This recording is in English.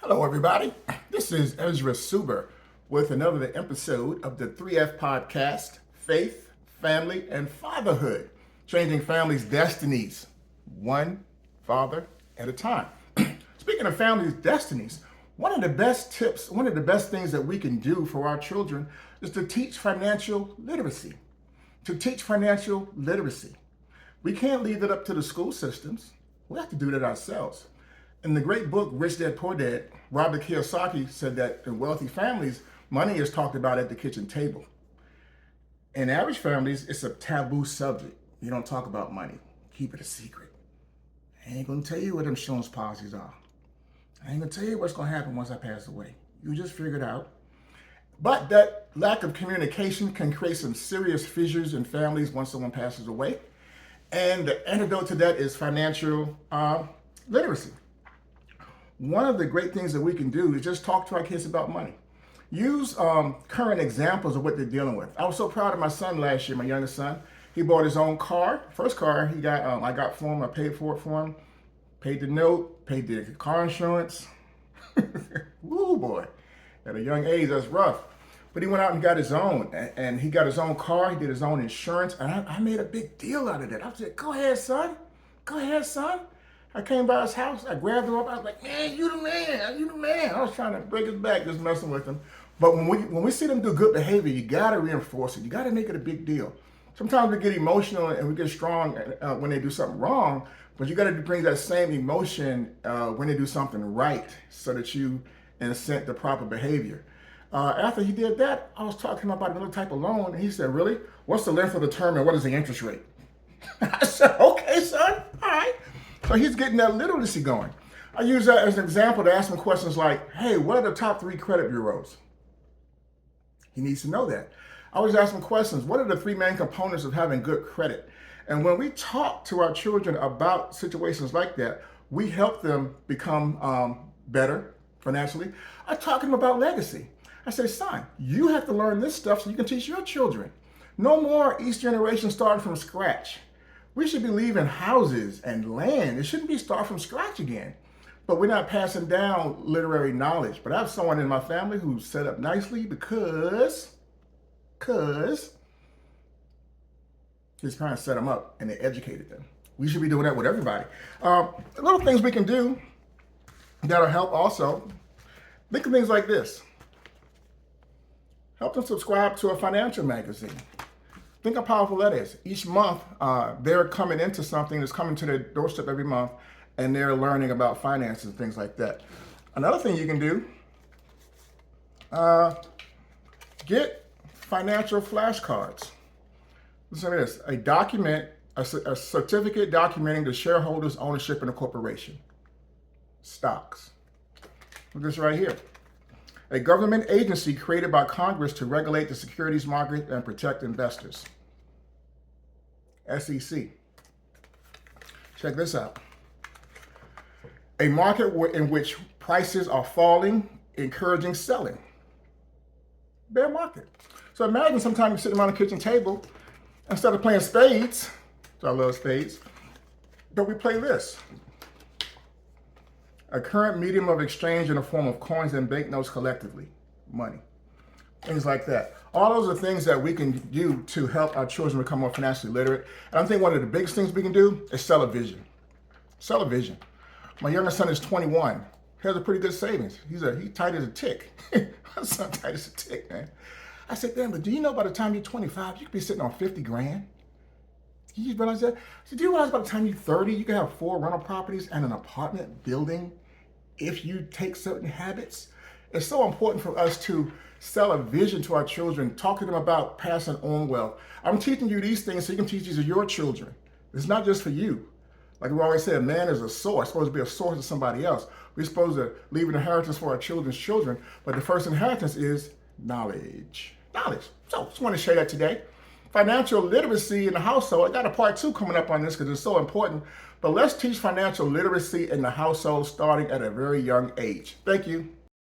Hello, everybody. This is Ezra Suber with another episode of the 3F podcast, Faith, Family, and Fatherhood, changing families' destinies, one father at a time. Speaking of families' destinies, one of the best tips, one of the best things that we can do for our children is to teach financial literacy. To teach financial literacy. We can't leave it up to the school systems. We have to do that ourselves. In the great book, Rich Dad, Poor Dad, Robert Kiyosaki said that in wealthy families, money is talked about at the kitchen table. In average families, it's a taboo subject. You don't talk about money. Keep it a secret. I ain't gonna tell you what insurance policies are. I ain't gonna tell you what's gonna happen once I pass away. You just figure it out. But that lack of communication can create some serious fissures in families once someone passes away. And the antidote to that is financial literacy. One of the great things that we can do is just talk to our kids about money. Use current examples of what they're dealing with. I was so proud of my son last year, my youngest son. He bought his own car. First car he got, I got for him. I paid for it for him. Paid the note, paid the car insurance. Woo, boy. At a young age, that's rough. But he went out and got his own. And he got his own car. He did his own insurance. And I made a big deal out of that. I said, go ahead, son. Go ahead, son. I came by his house, I grabbed him up, I was like, man, you the man, you the man. I was trying to break his back, just messing with him. But when we see them do good behavior, you gotta reinforce it. You gotta make it a big deal. Sometimes we get emotional and we get strong when they do something wrong, but you gotta bring that same emotion when they do something right so that you incent the proper behavior. After he did that, I was talking to him about another type of loan, and he said, really? What's the length of the term and what is the interest rate? I said, okay, son, all right. So he's getting that literacy going. I use that as an example to ask him questions like, hey, what are the top 3 credit bureaus? He needs to know that. I always ask him questions. What are the 3 main components of having good credit? And when we talk to our children about situations like that, we help them become better financially. I talk to them about legacy. I say, son, you have to learn this stuff so you can teach your children. No more each generation starting from scratch. We should be leaving houses and land. It shouldn't be start from scratch again. But we're not passing down literary knowledge. But I have someone in my family who's set up nicely because his parents set them up and they educated them. We should be doing that with everybody. Little things we can do that'll help also. Think of things like this. Help them subscribe to a financial magazine. Think how powerful that is. Each month, they're coming into something that's coming to their doorstep every month, and they're learning about finances and things like that. Another thing you can do, get financial flashcards. Listen to this, a certificate documenting the shareholders' ownership in a corporation. Stocks. Look at this right here. A government agency created by Congress to regulate the securities market and protect investors. SEC. Check this out. A market in which prices are falling, encouraging selling. Bear market. So imagine sometimes you're sitting around the kitchen table, instead of playing spades, so I love spades, but we play this. A current medium of exchange in the form of coins and banknotes collectively, money, things like that. All those are things that we can do to help our children become more financially literate. And I think one of the biggest things we can do is sell a vision. Sell a vision. My youngest son is 21. He has a pretty good savings. He's tight as a tick. My son tight as a tick, man. I said, damn, but do you know by the time you're 25, you could be sitting on 50 grand? You realize that? I said, do you realize by the time you're 30, you can have 4 rental properties and an apartment building if you take certain habits? It's so important for us to sell a vision to our children, talk to them about passing on wealth. I'm teaching you these things so you can teach these to your children. It's not just for you. Like we always say, man is a source, supposed to be a source to somebody else. We're supposed to leave an inheritance for our children's children, but the first inheritance is knowledge. Knowledge. So just want to share that today. Financial literacy in the household. I got a part 2 coming up on this because it's so important. But let's teach financial literacy in the household starting at a very young age. Thank you.